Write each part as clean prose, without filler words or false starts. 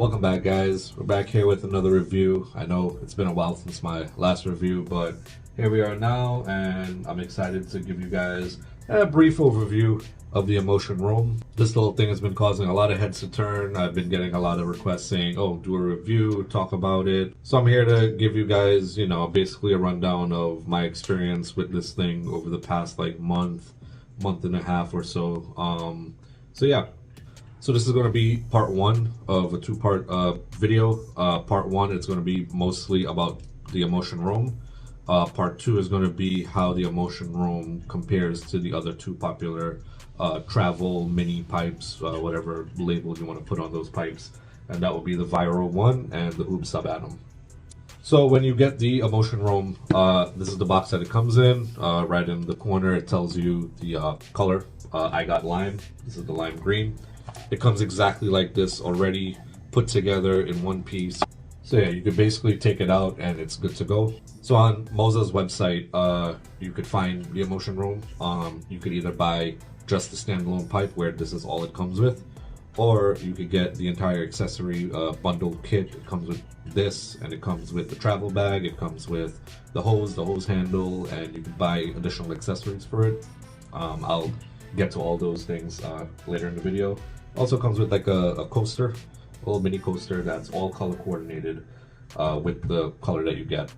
Welcome back, guys. We're back here with another review. I know it's been a while since my last review, but here we are now, and I'm excited to give you guys a brief overview of the Amotion room. This little thing has been causing a lot of heads to turn. I've been getting a lot of requests saying, oh, do a review, talk about it. So I'm here to give you guys, basically a rundown of my experience with this thing over the past like month and a half or so. So this is going to be part one of a two-part video. Part one, it's going to be mostly about the Amotion room. Part two is going to be how the Amotion room compares to the other two popular travel mini pipes, whatever label you want to put on those pipes. And that will be the Viral one and the Oob Sub-Atom. So when you get the Amotion room, this is the box that it comes in. Right in the corner, it tells you the color. I got lime. This is the lime green. It comes exactly like this, already put together in one piece. So yeah, you could basically take it out and it's good to go. So on Moza's website, you could find the Amotion room. You could either buy just the standalone pipe where this is all it comes with, or you could get the entire accessory bundle kit. It comes with this, and it comes with the travel bag, it comes with the hose handle, and you can buy additional accessories for it. I'll get to all those things later in the video. Also comes with like a coaster, a little mini coaster that's all color coordinated with the color that you get.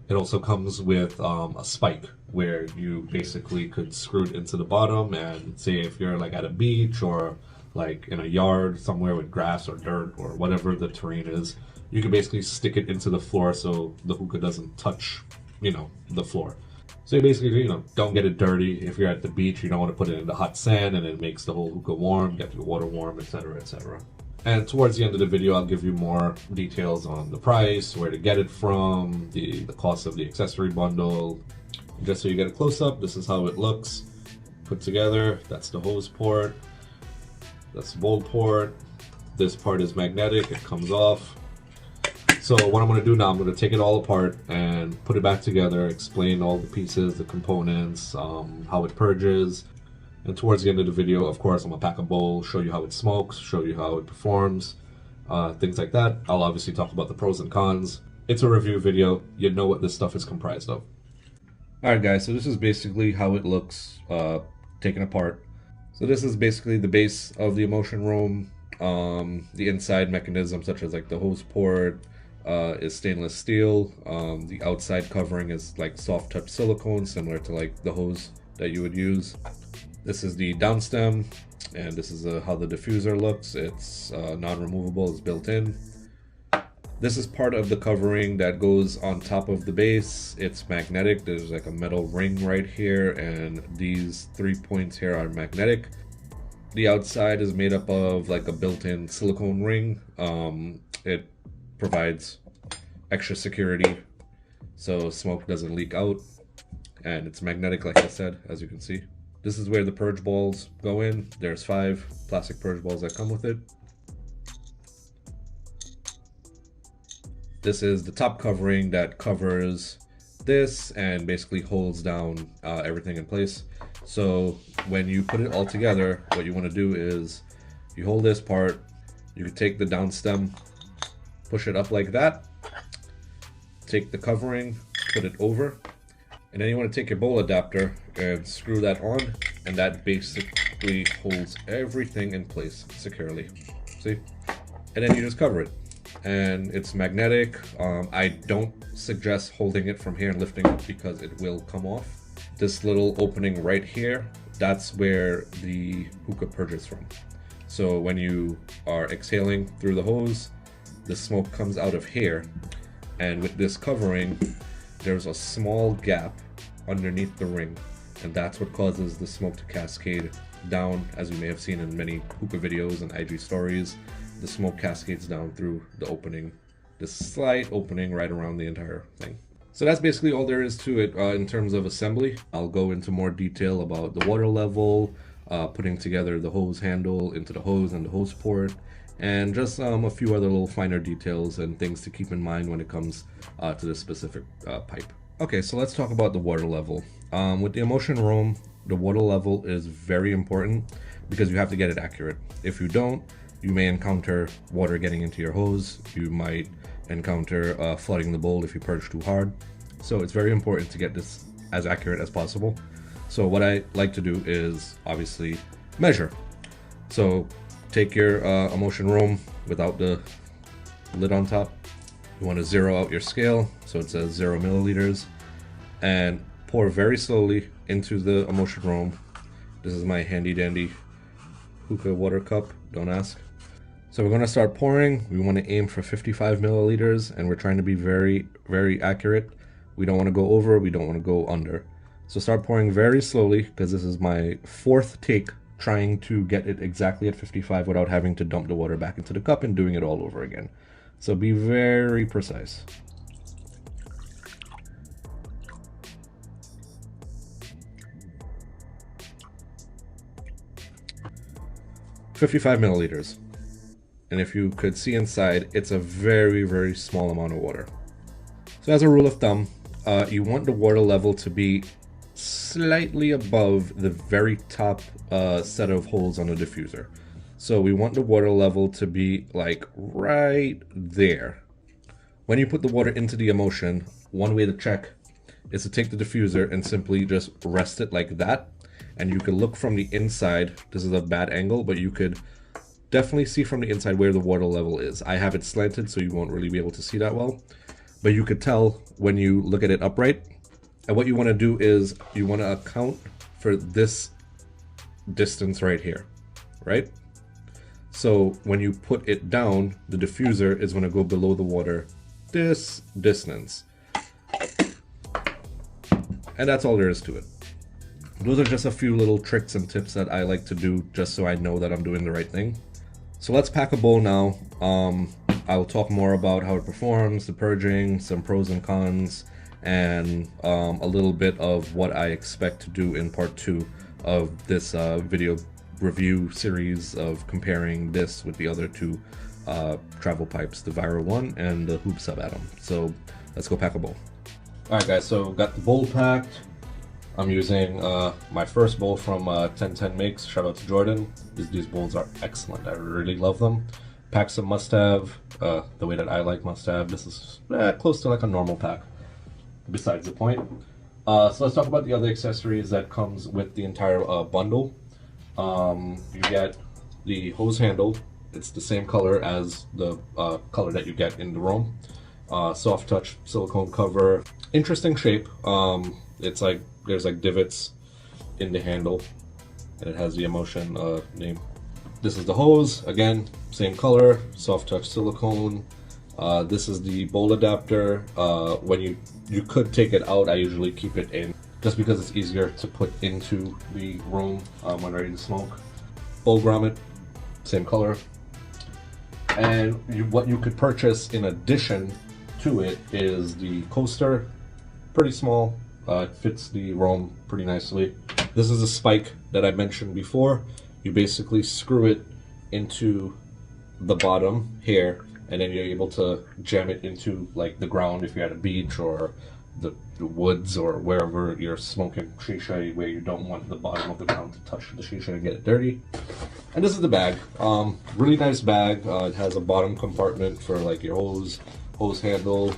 It also comes with a spike where you basically could screw it into the bottom, and say if you're like at a beach or like in a yard somewhere with grass or dirt or whatever the terrain is, you can basically stick it into the floor so the hookah doesn't touch, the floor. So you basically, don't get it dirty. If you're at the beach, you don't want to put it in the hot sand and it makes the whole hookah warm, get your water warm, etc., etc. And towards the end of the video, I'll give you more details on the price, where to get it from, the cost of the accessory bundle. Just so you get a close-up, this is how it looks put together. That's the hose port. That's the bowl port. This part is magnetic, it comes off. So what I'm going to do now, I'm going to take it all apart and put it back together, explain all the pieces, the components, how it purges. And towards the end of the video, of course, I'm going to pack a bowl, show you how it smokes, show you how it performs, things like that. I'll obviously talk about the pros and cons. It's a review video. You know what this stuff is comprised of. Alright guys, so this is basically how it looks taken apart. So this is basically the base of the Amotion room. The inside mechanism, such as like the hose port, is stainless steel. The outside covering is like soft touch silicone, similar to like the hose that you would use. This is the downstem, and this is how the diffuser looks. It's non-removable, it's built in. This is part of the covering that goes on top of the base. It's magnetic. There's like a metal ring right here, and these 3 points here are magnetic. The outside is made up of like a built-in silicone ring. It provides extra security so smoke doesn't leak out, and it's magnetic, like I said, as you can see. This is where the purge balls go in. There's 5 plastic purge balls that come with it. This is the top covering that covers this and basically holds down everything in place. So when you put it all together, what you want to do is you hold this part, you can take the downstem, push it up like that, take the covering, put it over, and then you want to take your bowl adapter and screw that on, and that basically holds everything in place securely. See? And then you just cover it. And it's magnetic. I don't suggest holding it from here and lifting it because it will come off. This little opening right here, that's where the hookah purges from. So when you are exhaling through the hose, the smoke comes out of here, and with this covering there's a small gap underneath the ring, and that's what causes the smoke to cascade down. As you may have seen in many hookah videos and IG stories, the smoke cascades down through the opening, this slight opening right around the entire thing. So that's basically all there is to it in terms of assembly. I'll go into more detail about the water level, putting together the hose handle into the hose and the hose port, and just a few other little finer details and things to keep in mind when it comes to this specific pipe. Okay, so let's talk about the water level. With the Amotion room, the water level is very important because you have to get it accurate. If you don't, you may encounter water getting into your hose. You might encounter flooding the bowl if you purge too hard. So it's very important to get this as accurate as possible. So what I like to do is obviously measure. So take your Amotion room without the lid on top. You want to zero out your scale, so it says 0 milliliters, and pour very slowly into the Amotion room. This is my handy dandy hookah water cup, don't ask. So we're going to start pouring. We want to aim for 55 milliliters, and we're trying to be very, very accurate. We don't want to go over, we don't want to go under. So start pouring very slowly, because this is my 4th take trying to get it exactly at 55 without having to dump the water back into the cup and doing it all over again. So be very precise. "55 milliliters. And if you could see inside, it's a very, very small amount of water. So as a rule of thumb, you want the water level to be slightly above the very top set of holes on the diffuser. So we want the water level to be like right there. When you put the water into the Amotion, one way to check is to take the diffuser and simply just rest it like that. And you can look from the inside. This is a bad angle, but you could definitely see from the inside where the water level is. I have it slanted, so you won't really be able to see that well. But you could tell when you look at it upright. And what you want to do is you want to account for this distance right here, right? So when you put it down, the diffuser is going to go below the water this distance. And that's all there is to it. Those are just a few little tricks and tips that I like to do just so I know that I'm doing the right thing. So let's pack a bowl now. I'll talk more about how it performs, the purging, some pros and cons, and a little bit of what I expect to do in part 2 of this video review series of comparing this with the other 2 travel pipes, the Vira 1 and the Hoop Sub Atom. So let's go pack a bowl. Alright guys, so got the bowl packed. I'm using my first bowl from 1010 Makes. Shout out to Jordan. These bowls are excellent. I really love them. Pack some must-have, the way that I like must-have. This is close to like a normal pack. Besides the point. So let's talk about the other accessories that comes with the entire bundle. You get the hose handle. It's the same color as the color that you get in the Roam. Soft touch silicone cover. Interesting shape. It's like there's like divots in the handle, and it has the Amotion name. This is the hose, again, same color, soft touch silicone. This is the bowl adapter. When you could take it out, I usually keep it in just because it's easier to put into the Roam when ready to smoke. Bowl grommet, same color. And what you could purchase in addition to it is the coaster, pretty small. It fits the Roam pretty nicely. This is a spike that I mentioned before. You basically screw it into the bottom here, and then you're able to jam it into like the ground if you're at a beach or the woods or wherever you're smoking shisha, where you don't want the bottom of the ground to touch the shisha and get it dirty. And this is the bag. Really nice bag. It has a bottom compartment for like your hose handle.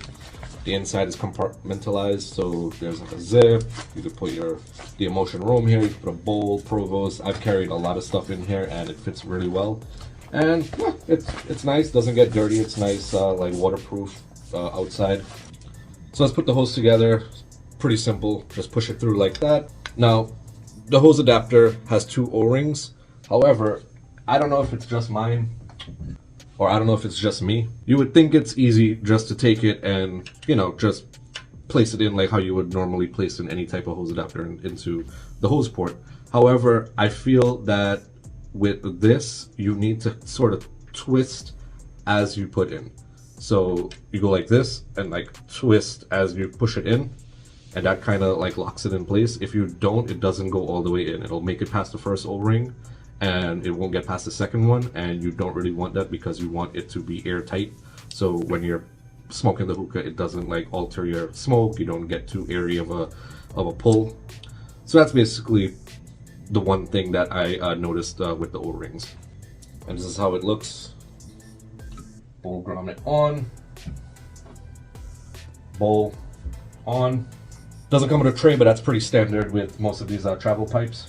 The inside is compartmentalized, so there's like a zip. You could put the Amotion Roam here. You could put a bowl, Provost. I've carried a lot of stuff in here, and it fits really well. And yeah, it's nice. Doesn't get dirty. It's nice, like waterproof outside. So let's put the hose together. Pretty simple. Just push it through like that. Now, the hose adapter has 2 O-rings. However, I don't know if it's just mine, or I don't know if it's just me. You would think it's easy just to take it and, you know, just place it in like how you would normally place in any type of hose adapter into the hose port. However, I feel that with this, you need to sort of twist as you put in. So you go like this and like twist as you push it in, and that kind of like locks it in place. If you don't, it doesn't go all the way in. It'll make it past the first O-ring, and it won't get past the second one, and you don't really want that because you want it to be airtight. So when you're smoking the hookah, it doesn't like alter your smoke. You don't get too airy of a pull. So that's basically the one thing that I noticed with the O-rings. And this is how it looks. Bowl grommet on. Bowl on. Doesn't come with a tray, but that's pretty standard with most of these travel pipes.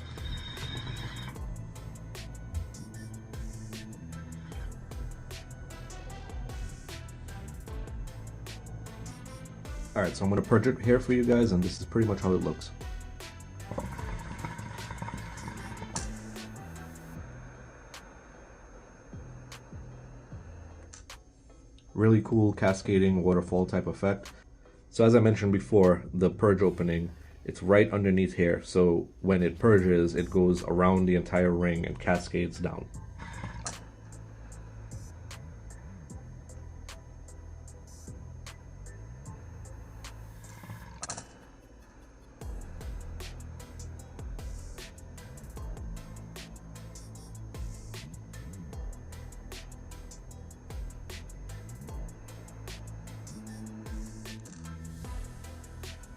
Alright, so I'm going to purge it here for you guys, and this is pretty much how it looks. Really cool cascading waterfall type effect. So as I mentioned before, the purge opening, it's right underneath here. So when it purges, it goes around the entire ring and cascades down.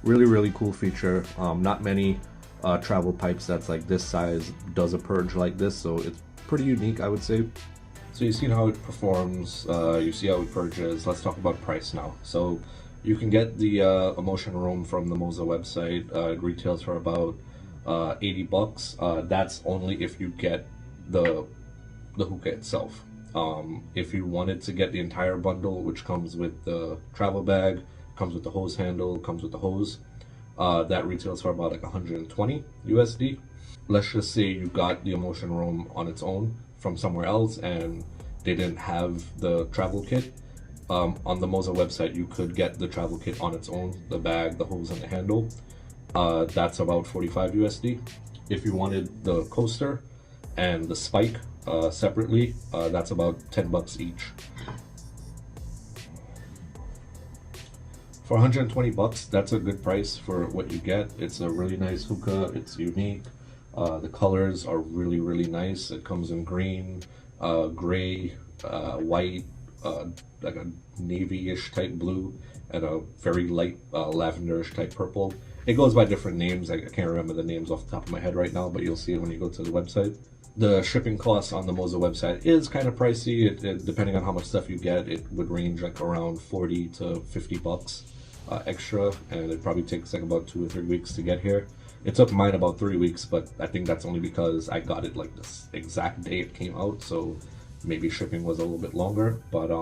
Really cool feature. Not many travel pipes that's like this size does a purge like this, so it's pretty unique, I would say. So you've seen how it performs, you see how it purges. Let's talk about price now. So you can get the Amotion room from the Moza website. It retails for about 80 bucks. That's only if you get the hookah itself. If you wanted to get the entire bundle, which comes with the travel bag, comes with the hose handle, comes with the hose, that retails for about like 120 USD. Let's just say you got the Amotion room on its own from somewhere else and they didn't have the travel kit. On the Moza website, you could get the travel kit on its own, the bag, the hose, and the handle. That's about 45 USD. If you wanted the coaster and the spike separately, that's about 10 bucks each. For 120 bucks, that's a good price for what you get. It's a really nice hookah. It's unique. The colors are really nice. It comes in green, gray, white, like a navy-ish type blue, and a very light lavenderish type purple. It goes by different names. I can't remember the names off the top of my head right now, but you'll see it when you go to the website. The shipping costs on the Moza website is kind of pricey. Depending on how much stuff you get, it would range like around 40 to 50 bucks extra, and it probably takes like about 2 or 3 weeks to get here. It took mine about 3 weeks, but I think that's only because I got it like this exact day it came out, so maybe shipping was a little bit longer. But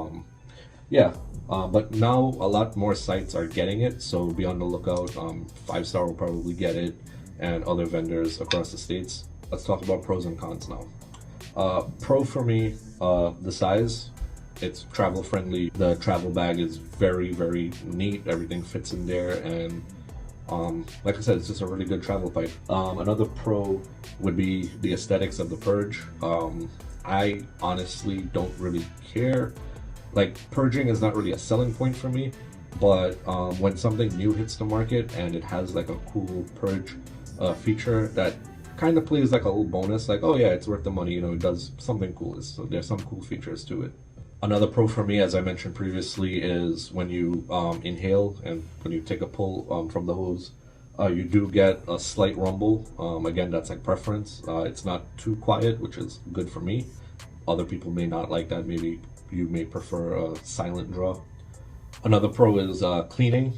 yeah, but now a lot more sites are getting it, so be on the lookout. 5 Star will probably get it, and other vendors across the states. Let's talk about pros and cons now. Pro for me, the size. It's travel friendly. The travel bag is very neat. Everything fits in there, and like I said, it's just a really good travel pipe. Another pro would be the aesthetics of the purge. I honestly don't really care. Like, purging is not really a selling point for me, but when something new hits the market and it has like a cool purge feature that kind of plays like a little bonus, like, oh yeah, it's worth the money, you know, it does something cool. So there's some cool features to it. Another pro for me, as I mentioned previously, is when you inhale and when you take a pull from the hose, you do get a slight rumble. Again, that's like preference. It's not too quiet, which is good for me. Other people may not like that. Maybe you may prefer a silent draw. Another pro is cleaning.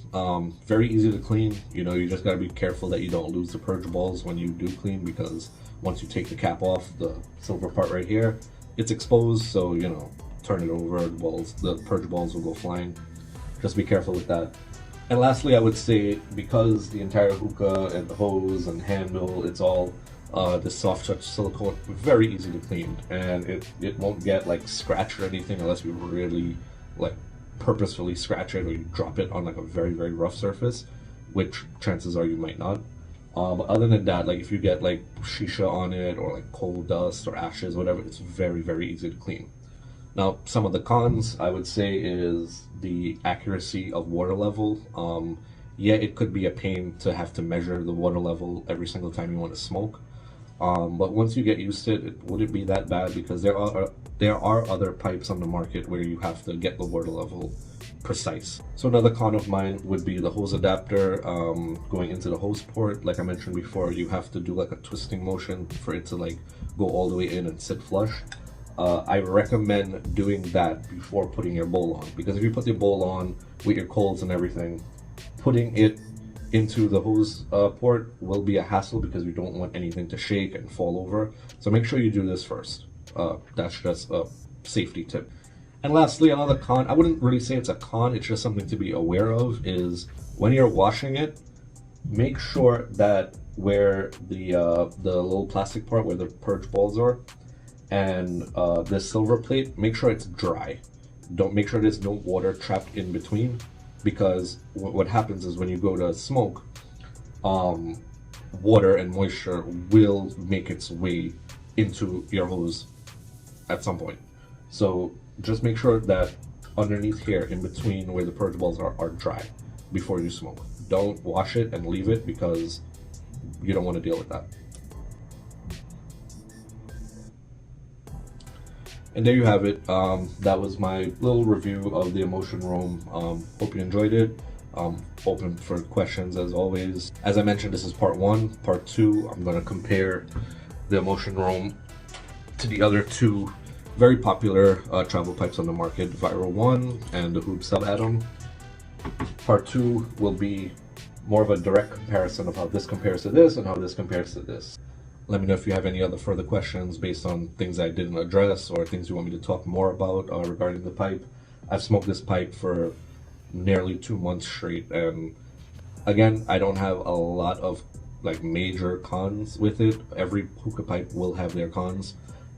Very easy to clean. You know, you just gotta be careful that you don't lose the purge balls when you do clean, because once you take the cap off, the silver part right here, it's exposed. So, you know, turn it over, the purge balls will go flying. Just be careful with that. And lastly, I would say, because the entire hookah and the hose and handle, it's all this soft touch silicone, very easy to clean, and it won't get like scratched or anything unless you really like purposefully scratch it or you drop it on like a very rough surface, which chances are you might not. But other than that, like if you get like shisha on it or like coal dust or ashes, whatever, it's very easy to clean. Now, some of the cons, I would say, is the accuracy of water level. Yeah, it could be a pain to have to measure the water level every single time you want to smoke. But once you get used to it, it wouldn't be that bad, because there are other pipes on the market where you have to get the water level precise. So another con of mine would be the hose adapter going into the hose port. Like I mentioned before, you have to do like a twisting motion for it to like go all the way in and sit flush. I recommend doing that before putting your bowl on, because if you put the bowl on with your coils and everything, putting it into the hose port will be a hassle because we don't want anything to shake and fall over. So make sure you do this first. That's just a safety tip. And lastly, another con, I wouldn't really say it's a con, it's just something to be aware of, is when you're washing it, make sure that where the little plastic part where the purge balls are and this silver plate, make sure it's dry. Don't make sure there's no water trapped in between, because what happens is when you go to smoke, water and moisture will make its way into your hose at some point. So just make sure that underneath here, in between where the purge balls are dry before you smoke. Don't wash it and leave it, because you don't want to deal with that. And there you have it. That was my little review of the Amotion Roam. Hope you enjoyed it. Open for questions as always. As I mentioned, this is part 1. Part 2, I'm going to compare the Amotion Roam to the other 2 very popular travel pipes on the market, Viral 1 and the Hoop Sub-Atom. Part 2 will be more of a direct comparison of how this compares to this and how this compares to this. Let me know if you have any other further questions based on things I didn't address or things you want me to talk more about regarding the pipe. I've smoked this pipe for nearly 2 months straight, and again, I don't have a lot of like major cons with it. Every hookah pipe will have their cons,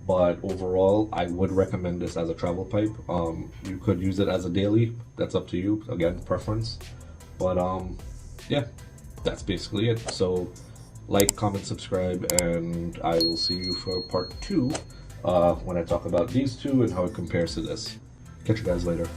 but overall I would recommend this as a travel pipe. You could use it as a daily, that's up to you, again, preference. But yeah, that's basically it. So like, comment, subscribe, and I will see you for part 2 when I talk about these 2 and how it compares to this. Catch you guys later.